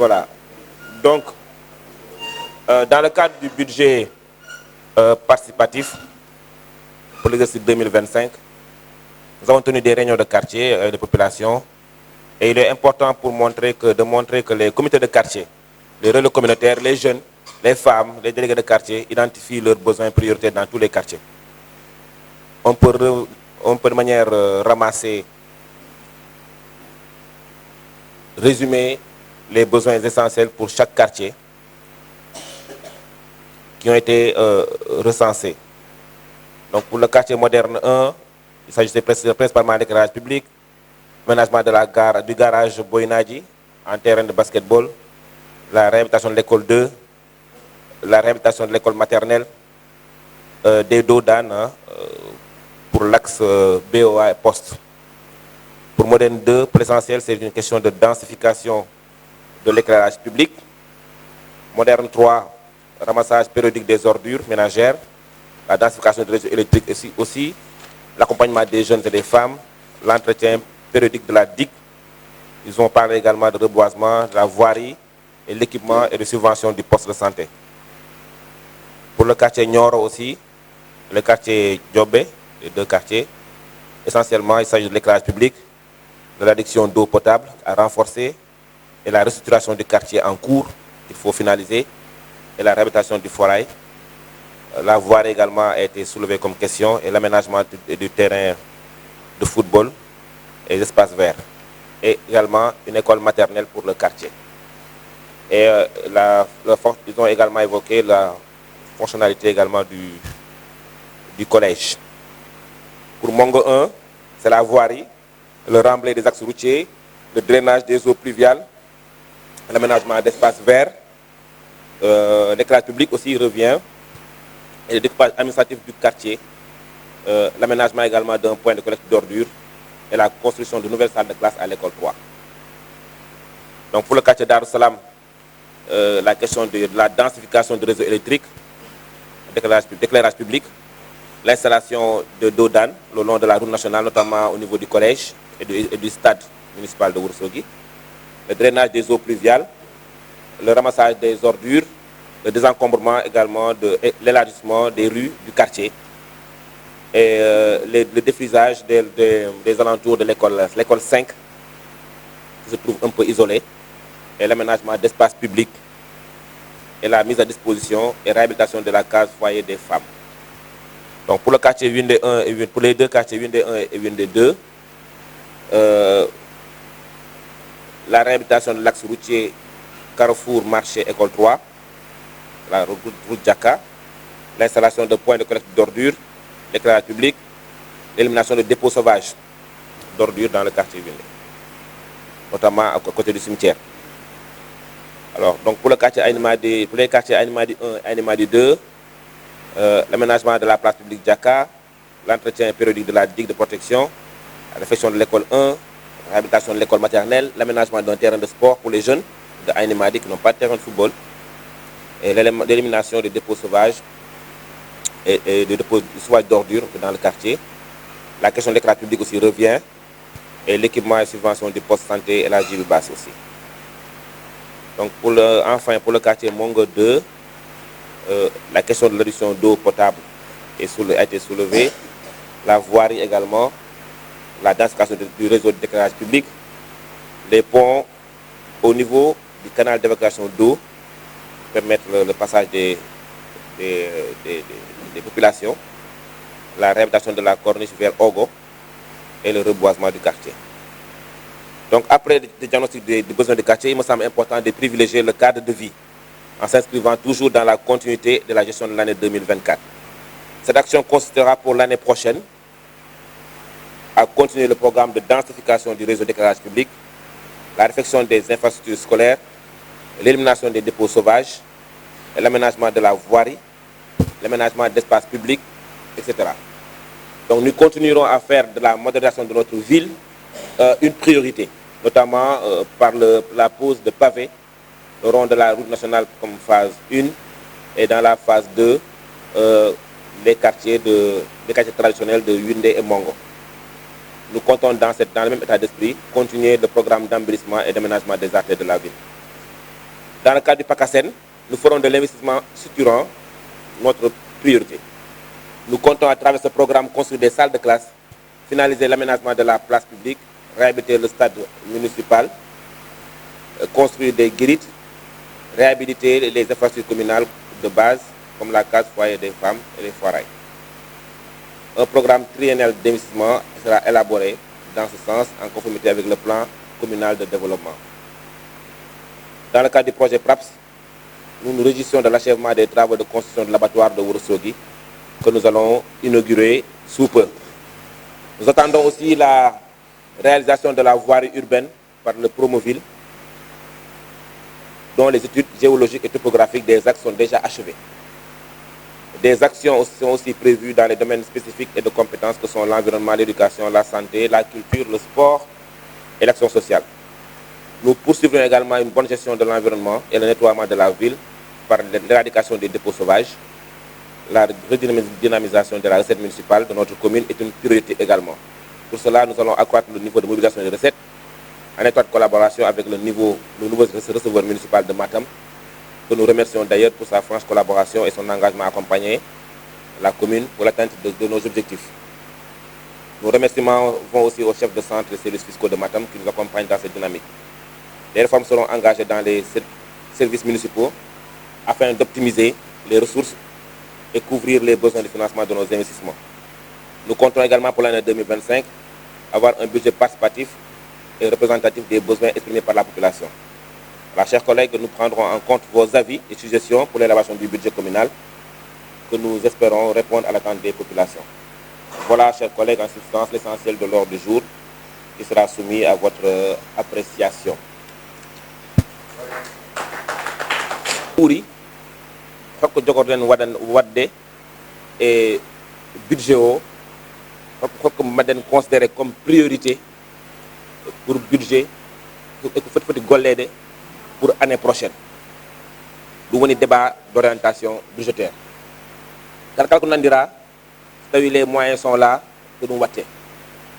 Voilà. Donc, dans le cadre du budget participatif pour l'exercice 2025, nous avons tenu des réunions de quartier de population et il est important de montrer que les comités de quartier, les relais communautaires, les jeunes, les femmes, les délégués de quartier identifient leurs besoins prioritaires dans tous les quartiers. On peut de manière ramassée résumer les besoins essentiels pour chaque quartier qui ont été recensés. Donc pour le quartier moderne 1, il s'agissait principalement d'éclairage public, aménagement du garage Boinadji en terrain de basketball, la réhabilitation de l'école 2, la réhabilitation de l'école maternelle, des dos d'âne pour l'axe BOA et poste. Pour Moderne 2, pour l'essentiel, c'est une question de densification de l'éclairage public. Moderne 3, ramassage périodique des ordures ménagères, la densification du réseau électrique aussi, l'accompagnement des jeunes et des femmes, l'entretien périodique de la digue. Ils ont parlé également de reboisement, de la voirie et l'équipement et de subvention du poste de santé. Pour le quartier Nioro aussi, le quartier Djobé, les deux quartiers, essentiellement il s'agit de l'éclairage public, de l'adduction d'eau potable à renforcer et la restructuration du quartier en cours qu'il faut finaliser et la réhabilitation du forail. La voirie également a été soulevée comme question et l'aménagement du terrain de football et des espaces verts. Et également une école maternelle pour le quartier. Et ils ont également évoqué la fonctionnalité également du collège. Pour Mongo 1, c'est la voirie, le remblai des axes routiers, le drainage des eaux pluviales, l'aménagement d'espaces verts, l'éclairage public aussi revient, et le découpage administratif du quartier, l'aménagement également d'un point de collecte d'ordures et la construction de nouvelles salles de classe à l'école 3. Donc pour le quartier Darussalam, la question de la densification du réseau électrique, d'éclairage public, l'installation de Dodan le long de la route nationale, notamment au niveau du collège et du stade municipal de Ourossogui, le drainage des eaux pluviales, le ramassage des ordures, le désencombrement également de l'élargissement des rues du quartier et le défrisage des alentours de l'école 5 qui se trouve un peu isolée et l'aménagement d'espaces publics et la mise à disposition et réhabilitation de la case foyer des femmes. Donc pour le quartier Windé 1 et pour les deux quartiers Windé 1 et Windé 2, la réhabilitation de l'axe routier Carrefour Marché École 3, la route Djaka, l'installation de points de collecte d'ordures, l'éclairage public, l'élimination de dépôts sauvages d'ordures dans le quartier Windé, notamment à côté du cimetière. Alors, donc pour les quartiers Aïnimadi 1 et Aïnimadi 2, l'aménagement de la place publique Djaka, l'entretien périodique de la digue de protection, la réfection de l'école 1, la réhabilitation de l'école maternelle, l'aménagement d'un terrain de sport pour les jeunes de Aïnimadi qui n'ont pas de terrain de football, et l'élimination des dépôts sauvages et des dépôts sauvages d'ordures dans le quartier. La question de l'éclairage public aussi revient, et l'équipement et subvention du poste santé et la Gilles Basse aussi. Donc enfin pour le quartier Mongo 2, la question de l'adduction d'eau potable a été soulevée, la voirie également, la densification du réseau d'éclairage public, les ponts au niveau du canal d'évacuation d'eau permettre le passage des populations, la réhabilitation de la corniche vers Ogo et le reboisement du quartier. Donc après le diagnostic des besoins du quartier, il me semble important de privilégier le cadre de vie en s'inscrivant toujours dans la continuité de la gestion de l'année 2024. Cette action consistera pour l'année prochaine à continuer le programme de densification du réseau d'éclairage public, la réfection des infrastructures scolaires, l'élimination des dépôts sauvages, l'aménagement de la voirie, l'aménagement d'espaces publics, etc. Donc nous continuerons à faire de la modernisation de notre ville une priorité, notamment par la pose de pavés le long de la route nationale comme phase 1 et dans la phase 2 les quartiers traditionnels de Windé et Mongo. Nous comptons dans le même état d'esprit continuer le programme d'embellissement et d'aménagement des artères de la ville. Dans le cadre du PACASEN, nous ferons de l'investissement structurant notre priorité. Nous comptons à travers ce programme construire des salles de classe, finaliser l'aménagement de la place publique, réhabiliter le stade municipal, construire des guérites, réhabiliter les infrastructures communales de base comme la case foyer des femmes et les foirailles. Un programme triennal d'investissement sera élaboré dans ce sens en conformité avec le plan communal de développement. Dans le cadre du projet PRAPS, nous nous réjouissons de l'achèvement des travaux de construction de l'abattoir de Ourossogui que nous allons inaugurer sous peu. Nous attendons aussi la réalisation de la voirie urbaine par le Promoville, dont les études géologiques et topographiques des axes sont déjà achevées. Des actions sont aussi prévues dans les domaines spécifiques et de compétences que sont l'environnement, l'éducation, la santé, la culture, le sport et l'action sociale. Nous poursuivrons également une bonne gestion de l'environnement et le nettoiement de la ville par l'éradication des dépôts sauvages. La redynamisation de la recette municipale de notre commune est une priorité également. Pour cela, nous allons accroître le niveau de mobilisation des recettes en étroite collaboration avec le nouveau receveur municipal de Matam, que nous remercions d'ailleurs pour sa franche collaboration et son engagement à accompagner la commune pour l'atteinte de nos objectifs. Nos remerciements vont aussi au chef de centre et services fiscaux de Matam qui nous accompagnent dans cette dynamique. Les réformes seront engagées dans les services municipaux afin d'optimiser les ressources et couvrir les besoins de financement de nos investissements. Nous comptons également pour l'année 2025 avoir un budget participatif et représentatif des besoins exprimés par la population. Alors, chers collègues, nous prendrons en compte vos avis et suggestions pour l'élaboration du budget communal que nous espérons répondre à l'attente des populations. Voilà, chers collègues, en substance, l'essentiel de l'ordre du jour qui sera soumis à votre appréciation. Oui, il faut que nous et budget faut que nous considérer comme priorité pour budget pour l'année prochaine. Nous avons un débat d'orientation budgétaire. Quand on dira, les moyens sont là pour nous voter.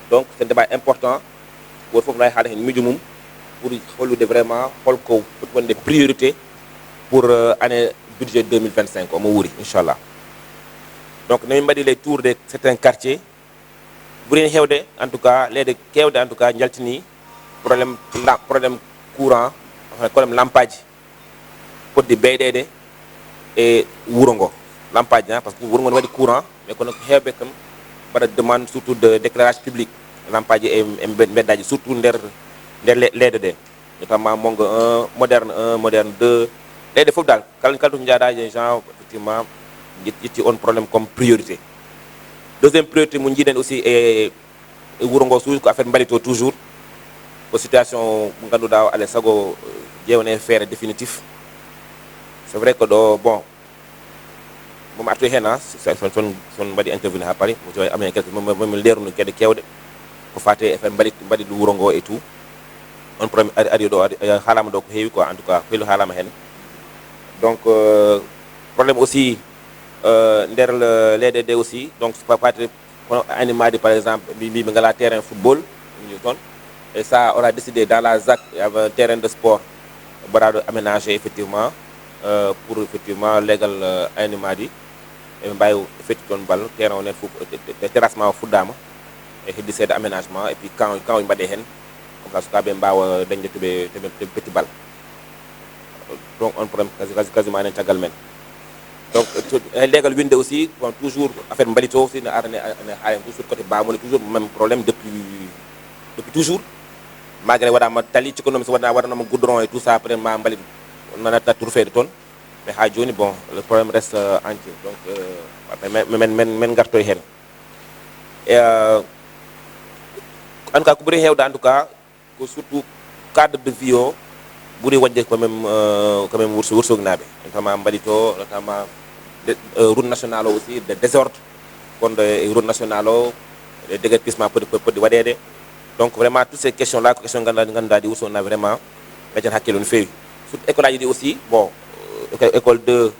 Donc c'est un débat important pour faire un minimum pour vraiment des priorités pour l'année budget 2025, Inch'Allah. Donc nous avons dit les tours de certains quartiers. En tout cas, les kewde en tout cas, problème courant, problème lampage pour des BDD et Wurongo. Lampage, parce que Wurongo est courant, mais qu'on a demande surtout de d'éclairage public. Lampage et surtout l'aide, notamment Mongo 1, moderne 2. Les défauts d'al, quand les gens, effectivement, ils ont un problème comme priorité. Deuxième priorité, nous avons aussi Wurongo Sou, qui a fait Mbalito toujours. La situation, nous avons un faire définitif. C'est vrai que, bon, je suis intervenu à Paris, je suis quelques moments de Wurongo et tout. Un problème en tout cas, donc, problème aussi, l'ADD aussi, donc c'est pas animé par exemple, la terrain football, et ça, on a décidé dans la ZAC, il y avait un terrain de sport aménagé effectivement, pour effectivement légal animé, et effectivement, terrain on est terrassement foot d'âme, et il décide d'aménagement, et puis quand il m'a dit, comme ça, il y a des petits balles. Donc on problème quasiment également. Donc légal winde aussi bon, toujours affaire mbalito aussi na toujours côté bas toujours même problème depuis toujours malgré wadama tali ci économie wadana ma goudron et tout ça après ma mbalit on a tout fait de tonne mais ha joni bon le problème reste entier donc men garto hen et en tout cas ku bari hewda en tout cas que surtout cadre de vie buri wadde quand même wursog nabe notamment mbalito notamment route nationale aussi de désordre kon route nationale de déguerpissement peut wadede donc vraiment toutes ces questions là question ganda di wuso na vraiment métier hakkelo no fewi surtout école aji aussi bon école 2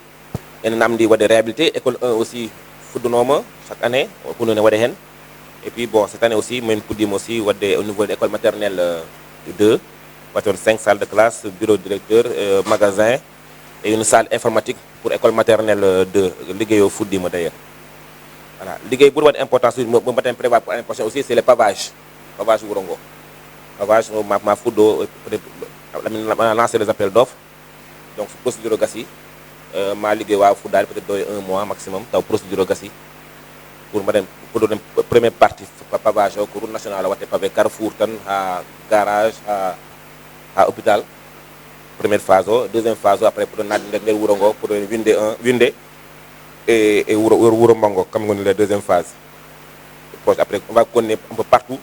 en namdi wadde réhabilité école 1 aussi fuddunoma chaque année pour nous wadde hen et puis bon cette année aussi même puddima aussi wadde au niveau de l'école maternelle 2 5 salles de classe, bureau directeur, magasin et une salle informatique pour école maternelle de liggéeyoo Foudi ma d'ailleurs. Voilà liggéey bu doon importance bi ma tam prévoir pour l'année prochaine aussi c'est le pavage Wurongo. Pavage ma Foudo a lancé les appels d'offres donc procédure gas yi maa liggéey waa Foudaal peut-être doy 1 mois maximum taw procédure gas yi pour ma dem pour dem première partie pavage ko route nationale watte pavé Carrefour tan ha garage à hôpital première phase deuxième phase après pour naat nder Wurongo pour winde et Wuro Mango comme on dit la deuxième phase proche après on va connaître un peu partout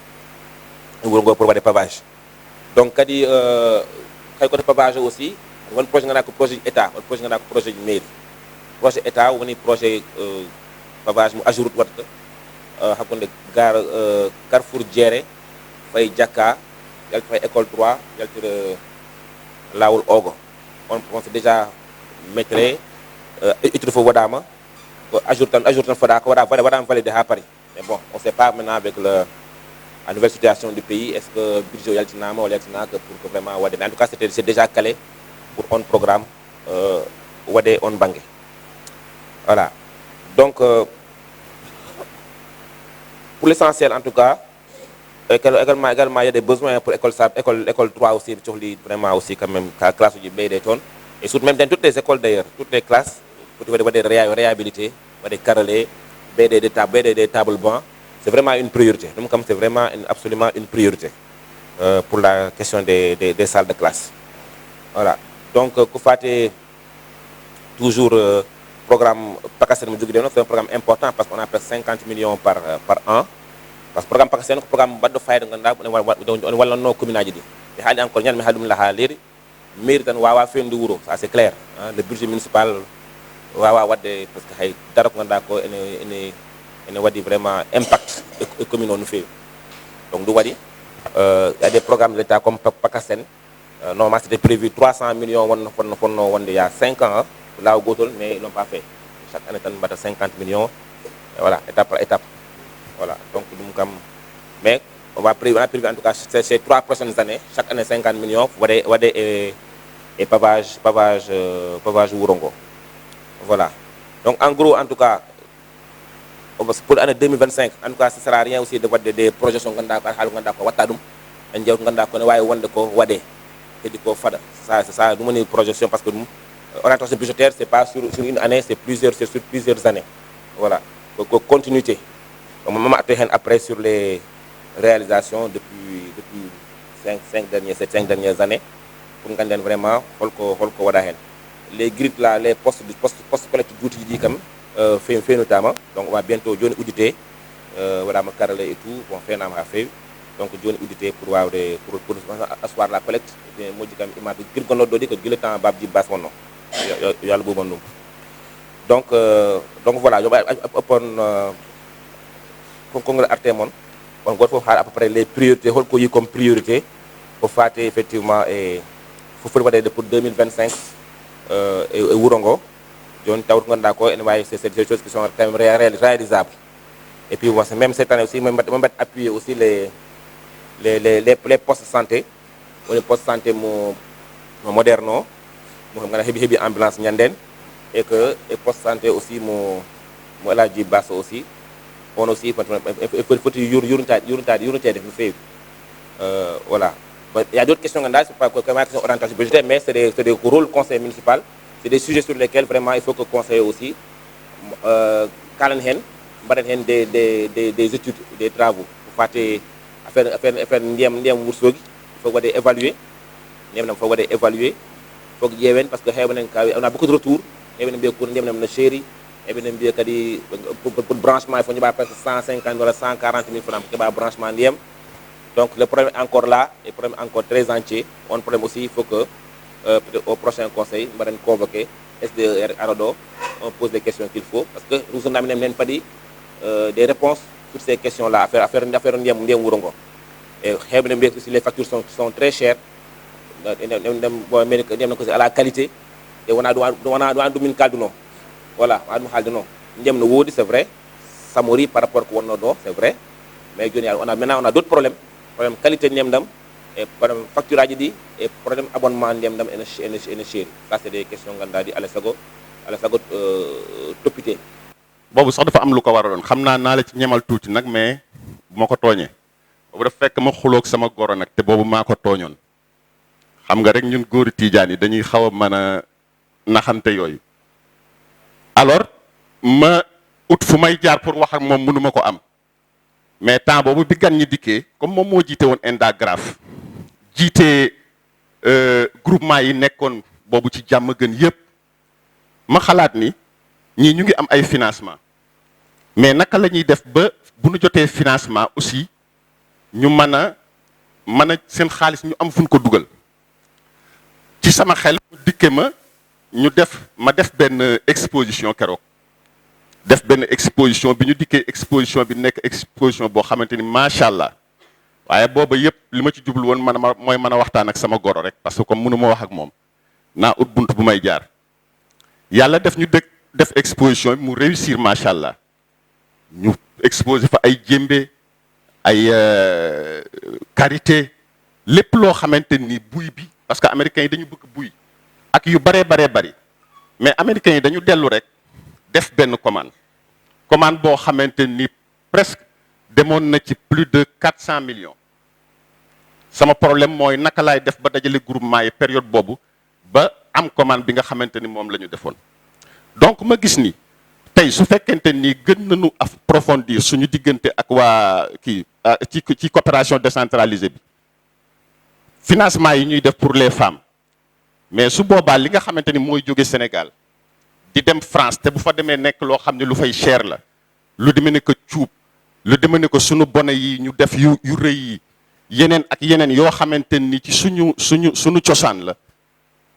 Wurongo pour des pavages donc kadi kay côté pavage aussi won projet nga ko projet état won projet nga ko projet mairie projet état woni projet pavage mu ajourut watta hakkunde Carrefour Diéré fay Jakka yalti fay école 3 yalti lawol ogo on c'est déjà maître étude fo wadama ajour tan fada ko wadama validé ha Paris mais bon on sait pas maintenant avec la nouvelle situation du pays est-ce que budget yaltinama wala yaltinaka pour que vraiment wade mais en tout cas c'est déjà calé pour un programme wade on bangé voilà donc pour l'essentiel en tout cas également il y a des besoins pour école 3 aussi vraiment aussi quand même classe du BD tonnes et surtout même dans toutes les écoles d'ailleurs toutes les classes pour des réhabiliter des carrelés BD des tables bancs c'est vraiment une priorité donc comme c'est vraiment absolument une priorité pour la question des salles de classe voilà donc ku faté toujours programme PACASEN c'est un programme important parce qu'on a presque 50 millions par an parce que programme PACASEN ko programme baddo fayda ganda on walla no communauté di e haali encore ñan mi halum la haaliri mairie tan wawa fendi wuro ça c'est clair hein, le budget municipal wawa wadde parce que hay dara ko ganda ko ene wadi vraiment impact commune on fait donc du wadi il y a des programmes de l'État comme PACASEN normalement c'était prévu 300 millions won il y a 5 ans là au Gotol mais ils l'ont pas fait chaque année tan bata 50 millions et voilà étape par étape voilà donc mais on a prévu en tout cas ces 3 prochaines années chaque année 50 millions wade et pavage Wurongo voilà donc en gros en tout cas pour l'année 2025 en tout cas ce sera rien aussi de wade des projections ganda ko halu ganda ko watta dum en jew ganda ko ne wawi wonde ko wade et ko fada c'est ça dum ni projection parce que orientation budgétaire c'est pas sur une année c'est sur plusieurs années voilà donc continuité on m'a après sur les réalisations depuis 5 dernières années pour ganden vraiment holko wada hen les grilles là les postes collecte d'outils dit comme fait notamment donc on va bientôt joni auditer voilà ma carrelé et tout bon fait nam ha fait donc joni auditer pour asseoir la collecte et moji kam imatu gir gono do di ko gile temps babji bass wonno yalla bo bandum donc voilà yo upon congrès artemon on got faut à peu près les priorités holko yi comme priorité pour faire effectivement et faut pour 2025 et Wurongo John tawt nganda ko en way c'est des choses qui sont quand même réalisables et puis moi même cette année aussi même appuyer aussi les postes de santé les postes de santé mo moderno mo ngana hebi ambulance ñanden et que et poste de santé aussi mo la ji basso aussi on aussi faut yurunta def fait voilà il y a d'autres questions c'est pas comme question orientation budgétaire mais c'est des rôles conseil municipal c'est des sujets sur lesquels vraiment il faut que conseil aussi kalen hen baden hen des études des travaux pour faté affaire ndiem wursogi faut wade évaluer ndiem nam faut wade évaluer faut yewen parce que hewnen ka on a beaucoup de retours hewnen be ko ndiem nam na chéri hewnen be kadi pour branchement il faut ñu ba presque 150 wala 140 000 francs pour ba branchement ndiem donc le problème est encore là et problème encore très entier on problème aussi il faut que peut-être au prochain conseil on va convoquer SDR Arodo on pose les questions qu'il faut parce que nous avons même pas dit des réponses sur ces questions là affaire ndiem Wurongo et aussi les factures sont très chères à la qualité et on a domin kalduno voilà on a halduno ndiem no wodi c'est vrai Samori par rapport ko wonno do c'est vrai mais on a d'autres problèmes qualité ndiem dam et problème facture dit et problème abonnement ndem dam ene chéri. Ça c'est des questions nganda di ala sago topité. boobu sax dafa am lu ko waraloon xam naa la ci ñemal tuuti nag mais bu ma ko tooñee boobu dafa fekk ma xuloog sama goro nag te boobu maa ko tooñoon xam nga rek ñun góori tiijaan yi dañuy xaw a mën a naxante yooyu alors ma ut fu may jaar pour wax ak moom mënuma ko am mais temps boobu bi gan ñi dikkee comme moom moo jiite woon Indagraf jiite groupement yi nekkoon boobu ci jàmm gën yépp ma xalaat ni ñii ñu ngi am ay financement mais naka la ñuy def ba bu ñu jotee financement aussi ñu mën a seen xaalis ñu am fu ñu ko dugal ci sama xel dikke ma def benn exposition keroog def benn exposition bi ñu dikkee exposition bi nekk exposition boo xamante ni macha allah waaye booba yëpp li ma ci jublu woon mooy mën a waxtaan ak sama goro rek parce que comme mënu ma wax ak moom naa ut bunt bu may jaar yàlla def ñu def exposition bi mu réussir macha allah ñu exposé fa ay jémbe ay karité lépp loo xamante ni buy bi parce que américains yi dañu bëgg buy ak yu baree bari mais américains yi dañu dellu rek def benn commande boo xamante ni presque demoon na ci plus de 400 millions sama problème mooy naka laay def ba dajale groupement yi période boobu ba am commande bi nga xamante ni moom la ñu defoon donc ma gis ni tey su fekkente ni gën nañu approfondir suñu diggante ak waa ci coopération décentralisée bi financement yi ñuy def pour les femmes mais su boobaa li nga xamante ni mooy jóge Sénégal di dem France te bu fa demee nekk loo xam ne lu fay cher la lu demee ne ko cuub lu demee ne ko sunu bone yi ñu def yu rëy yi yeneen ak yeneen yoo xamante ni ci suñu cosaan la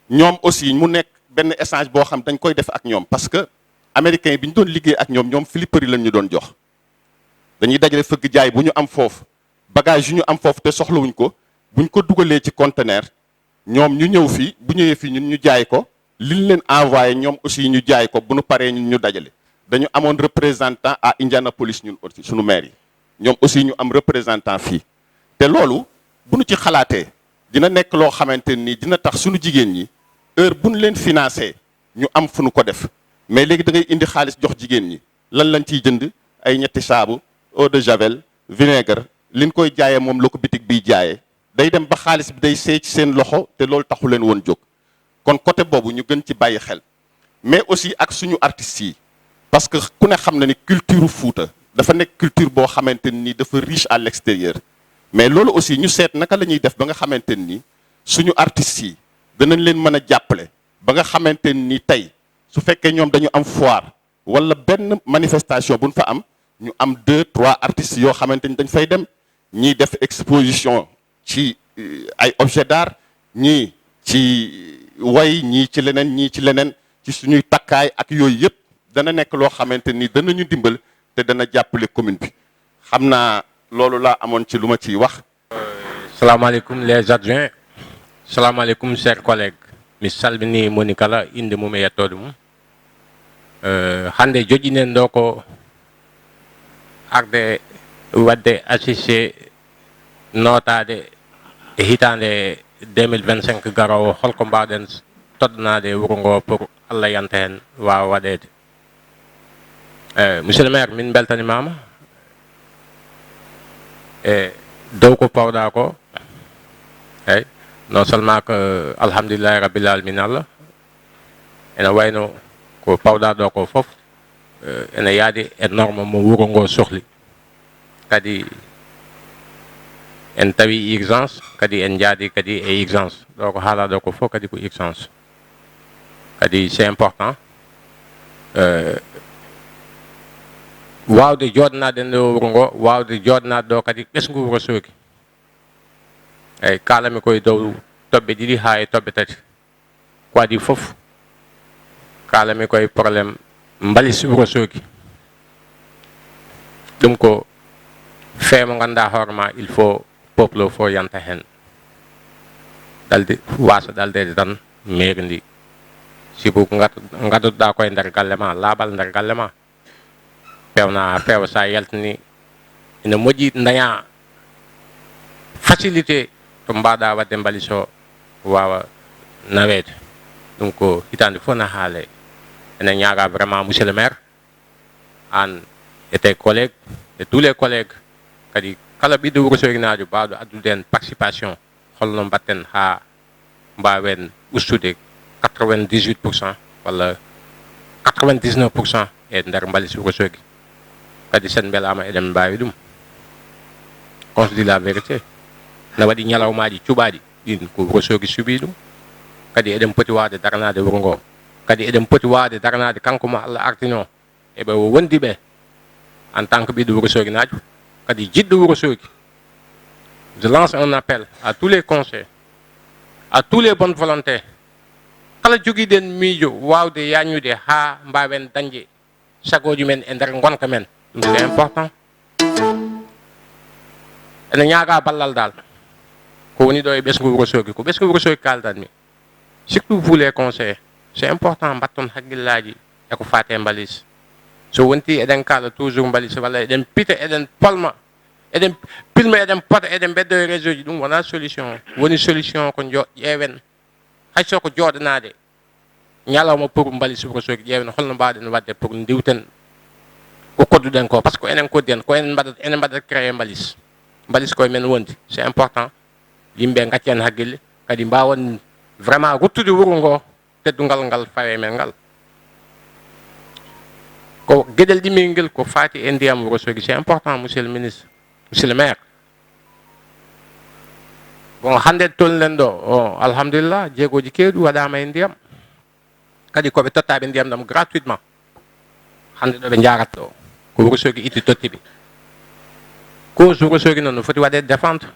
ñoom aussi mu nekk benn échange boo xam dañ koy def ak ñoom parce que américains bi ñu doon liggéey ak ñoom flipper yi lañ ñu doon jox dañuy dajale fëgg jaay bu ñu am foofu bagage yu ñu am foofu te soxlawuñ ko buñ ko dugalee ci conteneur ñoom ñu ñëw fii bu ñëwee fii ñun ñu jaay ko liñ leen envoyé ñoom aussi ñu jaay ko bu ñu paree ñun ñu dajale dañu amoon représentant à Indianapolis ñun aussi suñu maire yi ñoom aussi ñu am représentant fii te loolu bu ñu ci xalaatee dina nekk loo xamante ni dina tax suñu jigéen ñi heure bu ñu leen financé ñu am fu ñu ko def mais léegi da ngay indi xaalis jox jigéen ñi lan lañ ciy jënd ay ñetti saabu eau de javel vinaigre liñ koy jaayee moom la ko bitig biy jaayee day dem ba xaalis bi day seey ci seen loxo te loolu taxu leen woon jóg kon côté boobu ñu gën ci bàyyi xel mais aussi ak suñu artistes yi parce que ku ne xam na ni culture Fuuta dafa nekk culture boo xamante ni dafa riche à l'extérieur mais loolu aussi ñu seet naka la ñuy def ba nga xamante ni suñu artistes yi danañ leen mën a jàppale ba nga xamante ni tey su fekkee ñoom dañu am foire wala benn manifestation buñ fa am ñu am 2 3 artistes yoo xamante ni dañ fay dem ñiy def exposition ci ay objet d'art ñii ci way ñii ci leneen ci suñuy takkaay ak yooyu yëpp dana nekk loo xamante ni danañu dimbal te dana jàppale commune bi xam naa loolu laa amoon ci lu ma ciy wax. salaamaaleykum les adjoints salaamaaleykum chers collègues mi salmini moni kala inde mum e yettode mum hande joƴƴinen ɗo ko arde wadde assisté notade e hitande 2025 garowo holko mbawɗen toɗɗanade wuro ngo pour Allah yanta hen wawa waɗede monsieur le maire min beltanimama e dow ko pawɗa ko eyyi non seulement que alhamdulillahi rabbil alamin Allah ene wayno ko pawɗa ɗo ko foof ene yaadi e norme mo wuro ngo sohli kadi en tawi urgence kadi en jaadi kadi e urgence ɗo ko haala ɗo ko fof kadi ko urgence kadi c'est important wawde joɗanade e nder wuro ngo wawde joɗanade ɗo kadi ɓesgu wuro Sooki eyyi kalami koye dow toɓɓe ɗiɗi ha e toɓɓe tati ko adi foof kalami koye probléme mbalis wuro Sooki ɗum ko fee mo ganduɗa hoorema il faut peuple o fof yanta hen dalde wasa daldede tan mairie ndi sibu gadduɗa koye nder galle ma laaɓal nder galle ma peewa sa yaltini ene moƴƴi daña facilité to mbaɗa wadde mbalis o wawa nawede. ɗum ko hitande fof na haale. enen ñaaga vraiment monsieur le maire an et tes collègues et tous les collègues kadi kala ɓiɗɗo Wourossogui naajo mbawɗo addude en participation holno mbatten ha mbawen ustude 98% walla 99% e nder mbalis Wourossogui. kadi sen belama eɗen mbawi ɗum. on se dit la vérité. na waɗi ñalawmaji cuɓaɗi ɗin ko Wourossogui suuɓi ɗum. kadi eɗen poti wawde darnade wuro ngo. kadi eɗen poti wawde darnade kanko mo Allah artino eɓe wondi ɓe en tant que ɓiɗɗo Wourossogui naajo kadi jiɗɗo Wourossogui. je lance un appel à tous les conseils, à tous les bonnes volontés. kala joguiɗen miijo wawde yañude ha mbawen dañde sagoji men e nder gonka men. ɗum c'est important. ene ñaaga ballal dal ko woni ɗo e ɓesgu Wourossogui. ko ɓesgu Wourossogui kaldanmi. surtout vous les conseils, c'est important mbatton haggillaji e ko fate mbalis. so wonti eɗen kala toujours mbalis walla eɗen pita eɗen polma eɗen pilma eɗen pota eɗen beddo e réseau ji, ɗum wona solution. woni solution ko ƴeewen hayso ko jooɗanade ñalawma pour mbalis Wourossogui ƴeewen holno mbawɗen wadde pour ndiwten ko kodduɗen ko. par ce que enen koddi en ko enen mbaɗat créé mbalis. mbalis koye men wondi. c'est important yimɓe gacci hen haqqille kadi mbawon vraiment ruttude wuro ngo teddungal ngal fawe men ngal. ko gueɗel ɗimmel ko fati e ndiyam Wourossogui. c'est important monsieur le ministre, monsieur le maire. bon hande tolnen ɗo alhamdulillah jeegoji kewɗi waɗama e ndiyam kadi koɓe tottaɓe ndiyam ɗam gratuitement. hande ɗo ɓe jarat ɗo ko Wourossogui itti tottiɓe. cause Wourossogui noon no foti waɗe défendre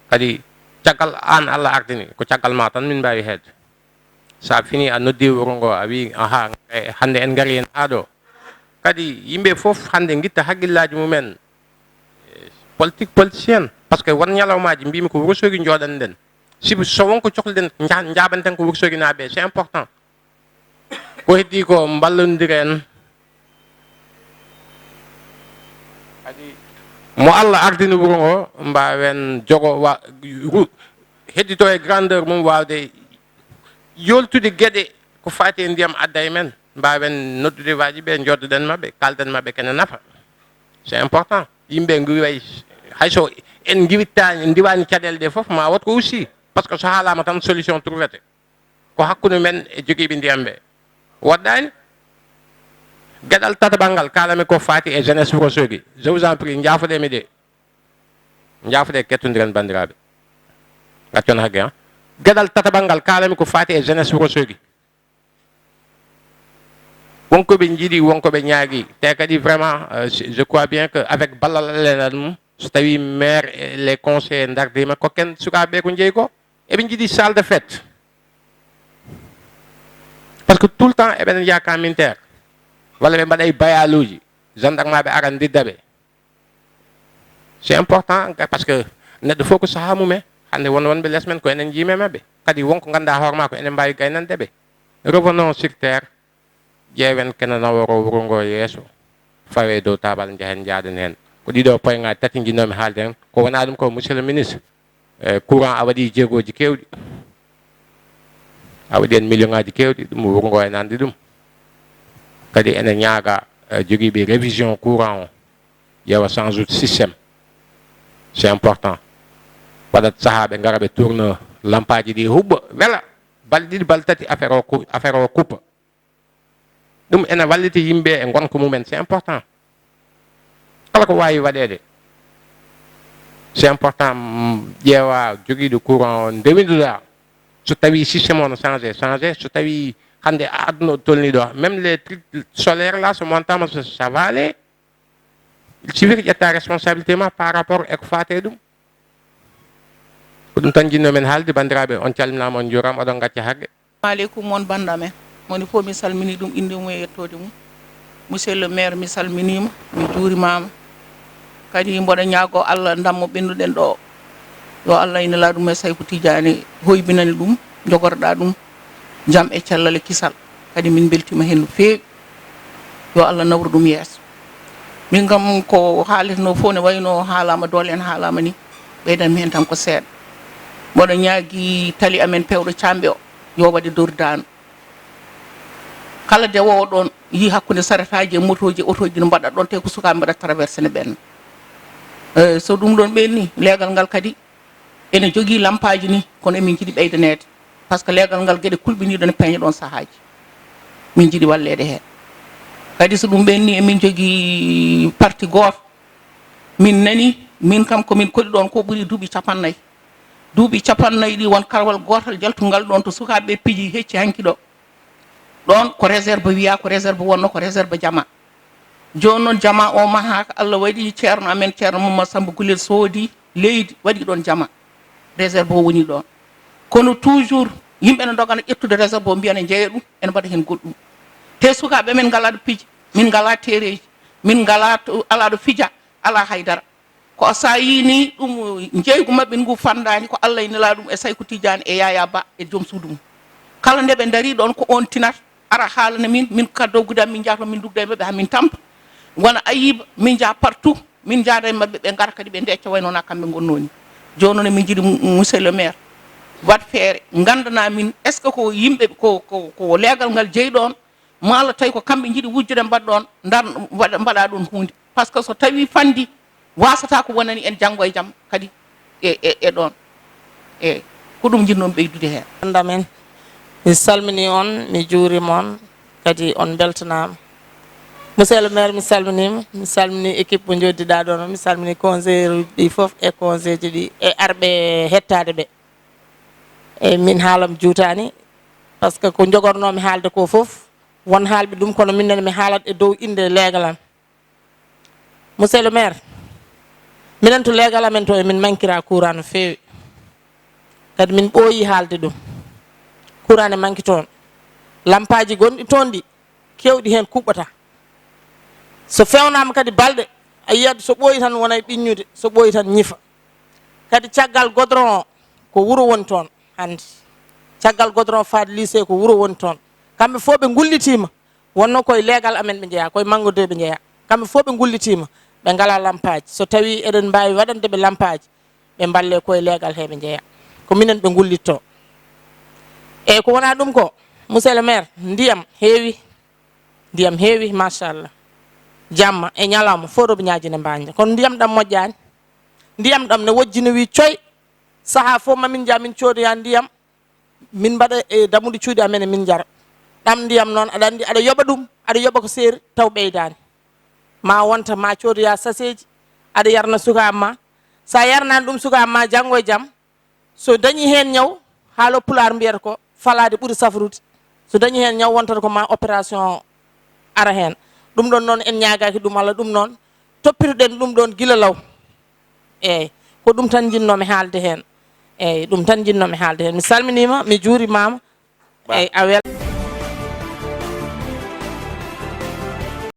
kadi caggal an Allah ardini ko caggal ma tan min mbawi hedde. sa fini a noddi wuro ngo a wi aha hande en gari en ha ɗo kadi yimɓe foof hande guitta hagguillaji mumen politique politicien. par ce que won ñalawmaji mbimi ko Wourossogui jooɗan nden sibu so wonko cohluɗen jaɓanten ko Wourossogui naaɓe. c'est important. ko heddi ko ballodiren kadi mo Allah ardini wuro ngo mbawen jogo heddito e grandeur mum wawde yoltude gueɗe ko fati e ndiyam adda e men. mbawen noddude waji ɓe joddoɗen mabɓe kalden mabɓe kene nafa. c'est important. yimɓe guiway hayso en guiwittani diwani caɗele ɗe foof ma wat ko aussi. par ce que so haalama tan solution trouvete ko hakkude men e joguiɓe ndiyam ɓe waɗɗani. gueɗal tataɓal ngal kalami ko fati e jeunesse Wourossogui. je vous en prie jaafoɗemi de jaafoɗe kettodiren bandiraɓe gaccon hagge ha. gueɗal tataɓal ngal kalami ko fati e jeunesse Wourossogui. wonkoɓe jiiɗi wonkoɓe ñaagui te kadi vraiment je crois bien que avec ballal alenan mum so tawi maire et les conseillers dardima ko ken sukaɓe ko jeeyi ko eɓe jiiɗi salle de fête. par ce que tout le temps eɓen yaka militaire walla ɓe mbaɗay bayaluji gendarme ɓe aran didda ɓe. c'est important par ce que neɗɗo fof ko saaha mumen. hande wonɓe less men ko enen jiime mabɓe kadi wonko ganduɗa hoorema ko enen mbawi gaynande ɓe. revenons sur terre ƴeewen kene naworo wuro ngo yeeso fawe dow tabal jahen jaaden hen. ko ɗiɗo poygaji tati jinnomi haalde hen ko wona ɗum ko monsieur le ministre courant a waɗi jeegoji kewɗi a waɗi en million ngaji kewɗi ɗum wuro ngo en andi ɗum. kadi ene ñaaga joguiɓe révision courant o ƴeewa change de systéme. c'est important. waɗat sahaɓe gara ɓe tourne lampaji ɗi huɓɓa wela balɗe ɗiɗi balɗe tati affaire o coupe. ɗum ene wallita yimɓe e gonka mumen. c'est important. kala ko wawi waɗede c'est important. ƴeewa joguiɗo courant o ndewinduɗa so tawi systéme o no changé so tawi hande aduna tolni ɗo même les trucs solaires là so montama ça va aller. il suffit que ƴetta responsabilité ma par rapport eko fate ɗum. ko ɗum tan jinnomen haalde bandiraɓe on calminama on juurama oɗon gacca hagge. aleykum mon bandamen moni fof mi salmini ɗum inde mum e yettode mum. monsieur le maire mi salminima mi juurimama kadi mboɗo ñaago Allah ndammo ɓennuɗen ɗo yo Allah ina laaɗum e Saykou Tidiane hoybinani ɗum jogorɗa ɗum jaam e cellal e kisal. kadi min beltima hen no feewi yo Allah nawru ɗum yeeso. min kam ko haaletno fof ne wayno haalama doole en haalama ni ɓeydanmi hen tan ko seeɗa mboɗo ñaagui tali amen pewɗo cambe o yo waɗe dordano kala dewowo ɗon yi hakkude saretaji e motoji autoji no mbaɗa ɗon te ko sukaɓe mbaɗa traversé ne ɓenna so ɗum ɗon ɓenni leegal ngal kadi ene jogui lampaji ni kono emin jiiɗi ɓeydanede par ce que leegal ngal gueɗe kulɓiniɗo ne peeña ɗon saahaji min jiiɗi wallede hen kadi so ɗum ɓenni emin jogui parti goto min nani min kam komin koɗi ɗon ko ɓuuri duuɓi 50 duuɓi 50 ɗi won karwal gotal jaltungal ɗon to sukaɓeɓe piiji hecci hanki ɗo ɗon ko réserve wiya ko réserve wonno ko réserve jama joni noon jama o mahaka Allah waɗi ceerno amen ceerno Mamadou Samba Gulel soodi leydi waɗi ɗon jama réserve o woni ɗon kono toujours yimɓe ne dogana ƴettude réserve o mbiya ne jeeya ɗum ene mbaɗa hen goɗɗum te sukaɓe men ngala ɗo piiji min ngala tereji min ngala ala ɗo fija ala haydara ko sa yini ɗum jeygu mabɓe ngu fandani ko Allah nela ɗum e Saykou Tidiane e Yaya Ba e joom suudu mum kala nde ɓe daari ɗon ko on tinat ara haalana min kaddogude min jaato min dugda e mabɓe ha min tampa wona ayiba min jaa partout min jaada e mabɓe ɓe ngara kadi ɓe ndecca waynona kamɓe gonnoni joni noon min jiiɗi monsieur le maire wat feere gandana min est ce que ko yimɓe ko leegal ngal jeeyi ɗon mala tawi ko kamɓe jiiɗi wujjude mbaɗɗon dar mbaɗa ɗum hunde par ce que so tawi fandi wasata ko wonani en janggo e jaam kadi e ɗon eyyi ko ɗum jinnomi ɓeydude hen andamen mi salmini on mi juurima on kadi on beltanama monsieur le maire mi salmini équipe mo joddiɗa ɗon mi salmini conseilleur ɗi foof e conseil ji ɗi e arɓe hettade ɓe eyyi min haalam juutani par ce que ko jogornomi haalde ko foof won haalɓe ɗum kono minnene mi haalat e dow inde leegal am monsieur le maire minen to leegal amen to emin manquira courant no feewi kadi min ɓooyi haalde ɗum courant ne manque toon lampaji gonɗi toon ɗi kewɗi hen kuɓɓata so fewnama kadi balɗe a yiyat so ɓooyi tan wona e ɓiññude so ɓooyi tan ñifa kadi caggal godron o ko wuuro woni toon hande caggal godron faade lycée ko wuuro woni toon kamɓe fof ɓe gullitima wonno koye leegal amen ɓe jeeya koye Mango 2 ɓe jeeya kamɓe fof ɓe gullitima ɓe ngala lampaji so tawi eɗen mbawi waɗandeɓe lampaji ɓe balle koye leegal he ɓe jeeya ko minen ɓe gullitto eyyi ko wona ɗum ko monsieur le maire ndiyam heewi machallah jamma e ñalawma fof roɓe ñaajine mbanja kono ndiyam ɗam moƴƴani ndiyam ɗam ne wojjini wi coy saaha fof mamin jaa min coodoya ndiyam min mbaɗa e dammuɗe cuuɗi amen e min jara ɗam ndiyam noon aɗa andi aɗa yoɓa ɗum aɗa yoɓa ko seeri taw ɓeydani ma wonta ma coodoya saseji aɗa yarna sukaɓe ma sa yarnani ɗum sukaɓe ma janggo e jaam so dañi hen ñaw haalo pular mbiyata ko falade ɓuuri safrude so dañi hen ñaw wontata ko ma opération ara hen ɗum ɗon noon en ñagaki ɗum Allah ɗum noon toppitoɗen ɗum ɗon guila law eyyi ko ɗum tan jinnomi haalde hen eyyi ɗum tan jinnomi haalde hen mi salminima mi juurimama eyyi a wel